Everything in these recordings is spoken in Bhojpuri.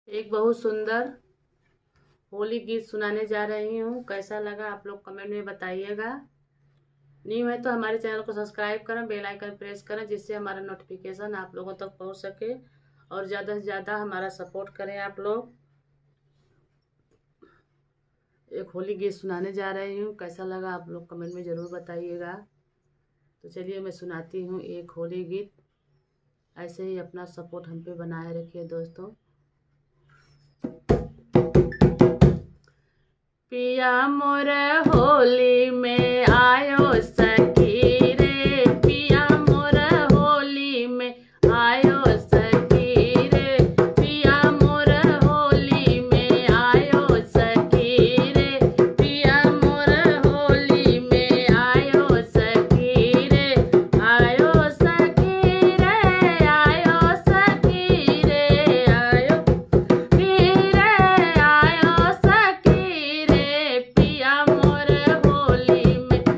एक बहुत सुंदर होली गीत सुनाने जा रही हूँ। कैसा लगा आप लोग कमेंट में बताइएगा। न्यू है तो हमारे चैनल को सब्सक्राइब करें, बेल आइकन प्रेस करें, जिससे हमारा नोटिफिकेशन आप लोगों तक पहुँच सके और ज़्यादा से ज़्यादा हमारा सपोर्ट करें आप लोग। एक होली गीत सुनाने जा रही हूँ, कैसा लगा आप लोग कमेंट में ज़रूर बताइएगा। तो चलिए मैं सुनाती हूँ एक होली गीत। ऐसे ही अपना सपोर्ट हम पे बनाए रखिए दोस्तों। पिया मोर होली में आयो सखी रे, पिया मोर होली में आयो सखी रे, पिया मोर होली में आयो सखी रे, पिया मोर होली में आयो सखी रे, आयो सखी रे, आयो सखी रे, आयो रे, आयो सखी रे, पिया मोर होली में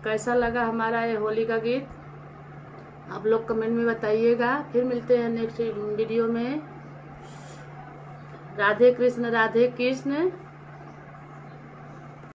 कैसा लगा हमारा ये होली का गीत आप लोग कमेंट में बताइएगा। फिर मिलते हैं नेक्स्ट वीडियो में। राधे कृष्ण राधे कृष्ण।